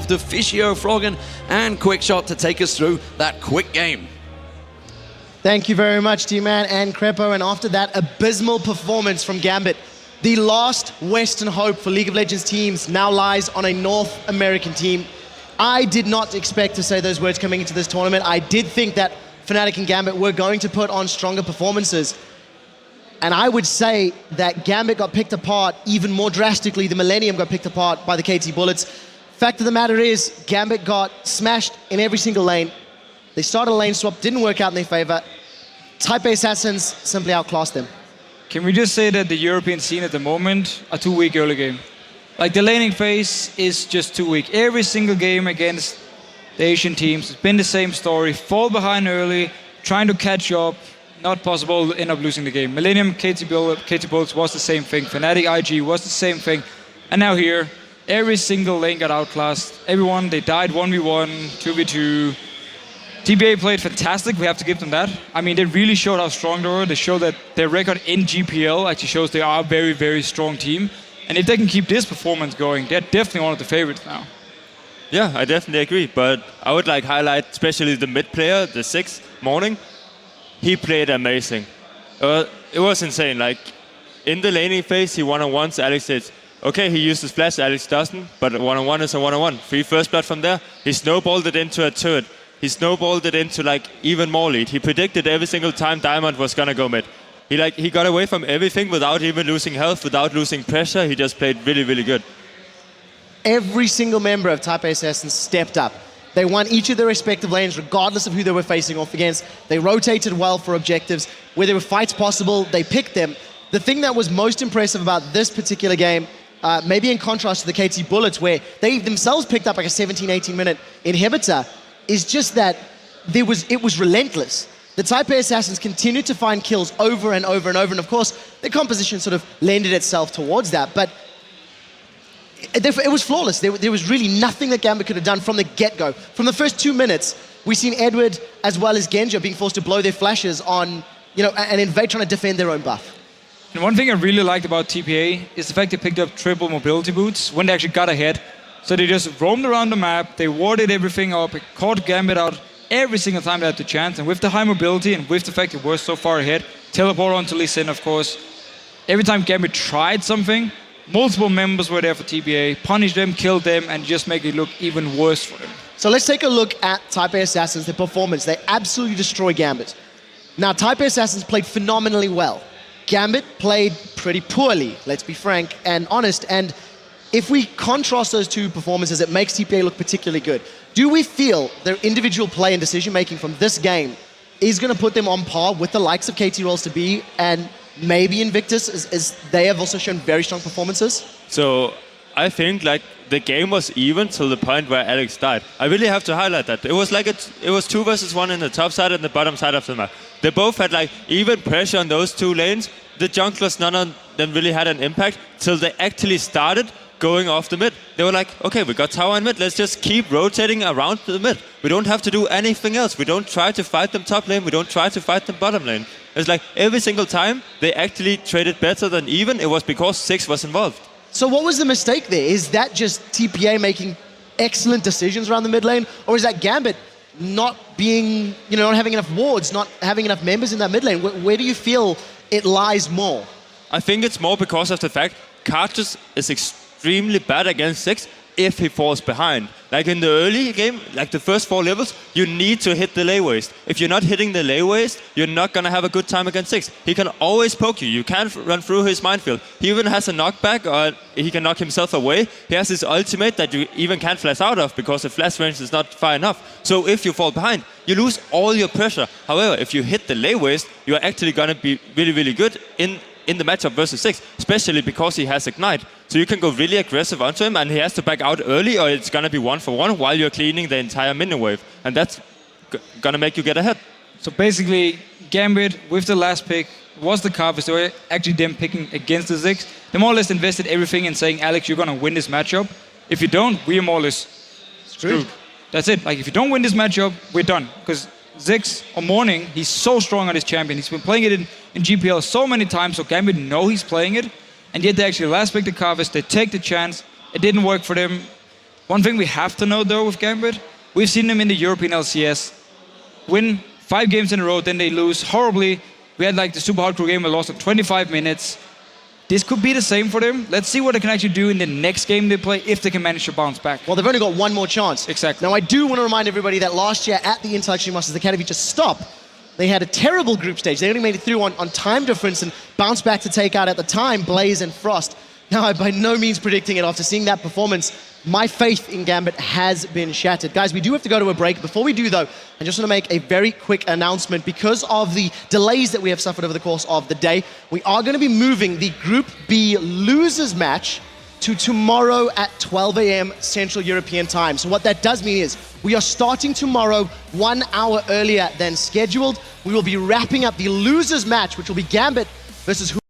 after Fishio, Froggen, and Quickshot to take us through that quick game. Thank you very much, D-Man and Crepo. And after that abysmal performance from Gambit, the last Western hope for League of Legends teams now lies on a North American team. I did not expect to say those words coming into this tournament. I did think that Fnatic and Gambit were going to put on stronger performances. And I would say that Gambit got picked apart even more drastically. The Millennium got picked apart by the KT Bullets. Fact of the matter is, Gambit got smashed in every single lane. They started a lane swap, didn't work out in their favor. Taipei Assassins simply outclassed them. Can we just say that the European scene at the moment, a 2-week early game? Like the laning phase is just too weak. Every single game against the Asian teams, it's been the same story. Fall behind early, trying to catch up, not possible, end up losing the game. Millennium, KT Bullets was the same thing. Fnatic, IG was the same thing. And now here, every single lane got outclassed. Everyone, they died 1v1, 2v2. TPA played fantastic, we have to give them that. I mean, they really showed how strong they were. They showed that their record in GPL actually shows they are a very, very strong team. And if they can keep this performance going, they're definitely one of the favorites now. Yeah, I definitely agree. But I would like highlight especially the mid player, the 6th morning. He played amazing. It was insane. Like in the laning phase, he one-on-ones. Alex said, okay, he uses flash, Alex doesn't, but a one-on-one is a one-on-one. Free first blood from there. He snowballed it into a turret. He snowballed it into like even more lead. He predicted every single time Diamond was gonna go mid. He got away from everything without even losing health, without losing pressure. He just played really, really good. Every single member of Taipei Assassins stepped up. They won each of their respective lanes regardless of who they were facing off against. They rotated well for objectives. Where there were fights possible, they picked them. The thing that was most impressive about this particular game, maybe in contrast to the KT Bullets, where they themselves picked up like a 17, 18-minute inhibitor, is just that it was relentless. The Taipei Assassins continued to find kills over and over and over, and of course, their composition sort of lended itself towards that, but it was flawless. There was really nothing that Gambit could have done from the get-go. From the first 2 minutes, we've seen Edward as well as Genja being forced to blow their flashes on, and Invade trying to defend their own buff. And one thing I really liked about TPA is the fact they picked up triple mobility boots when they actually got ahead. So they just roamed around the map, they warded everything up, caught Gambit out every single time they had the chance, and with the high mobility and with the fact they were so far ahead, teleport onto Lee Sin, of course. Every time Gambit tried something, multiple members were there for TPA, punished them, killed them, and just make it look even worse for them. So let's take a look at Taipei Assassins, their performance. They absolutely destroy Gambit. Now, Taipei Assassins played phenomenally well. Gambit played pretty poorly, let's be frank and honest, and if we contrast those two performances, it makes TPA look particularly good. Do we feel their individual play and decision-making from this game is going to put them on par with the likes of KT Rolls to be, and maybe Invictus, as they have also shown very strong performances? So I think like the game was even till the point where Alex died. I really have to highlight that. It was like it was 2 versus 1 in the top side and the bottom side of the map. They both had like even pressure on those 2 lanes. The junglers, none of them really had an impact till they actually started going off the mid. They were like, okay, we got tower and mid, let's just keep rotating around the mid. We don't have to do anything else. We don't try to fight them top lane, we don't try to fight them bottom lane. It's like every single time they actually traded better than even, it was because 6 was involved. So what was the mistake there? Is that just TPA making excellent decisions around the mid lane, or is that Gambit not being, not having enough wards, not having enough members in that mid lane? Where do you feel it lies more? I think it's more because of the fact Cartus is extremely bad against 6 if he falls behind. Like in the early game, like the first 4 levels, you need to hit the lay waste. If you're not hitting the lay waste, you're not gonna have a good time against 6. He can always poke you. You can't run through his minefield. He even has a knockback, or he can knock himself away. He has his ultimate that you even can't flash out of because the flash range is not far enough. So if you fall behind, you lose all your pressure. However, if you hit the lay waste, you're actually gonna be really, really good in the matchup versus 6, especially because he has Ignite. So you can go really aggressive onto him, and he has to back out early, or it's gonna be 1-for-1 while you're cleaning the entire minion wave. And that's gonna make you get ahead. So basically, Gambit, with the last pick, was the Carvers. They were actually them picking against the 6. They more or less invested everything in saying, Alex, you're gonna win this matchup. If you don't, we are more or less screwed. That's it. Like, if you don't win this matchup, we're done. Because Ziggs on Morning, he's so strong on his champion. He's been playing it in GPL so many times, so Gambit know he's playing it. And yet they actually last pick the Carvers, they take the chance. It didn't work for them. One thing we have to know though with Gambit, we've seen them in the European LCS win 5 games in a row, then they lose horribly. We had like the super hardcore game, we lost in 25 minutes. This could be the same for them. Let's see what they can actually do in the next game they play, if they can manage to bounce back. Well, they've only got one more chance. Exactly. Now, I do want to remind everybody that last year at the Intellectual Masters Academy, just stop. They had a terrible group stage. They only made it through on time difference and bounced back to take out, at the time, Blaze and Frost. Now, I'm by no means predicting it. After seeing that performance, my faith in Gambit has been shattered. Guys, we do have to go to a break. Before we do, though, I just want to make a very quick announcement. Because of the delays that we have suffered over the course of the day, we are going to be moving the Group B losers match to tomorrow at 12 a.m. Central European Time. So what that does mean is we are starting tomorrow 1 hour earlier than scheduled. We will be wrapping up the losers match, which will be Gambit versus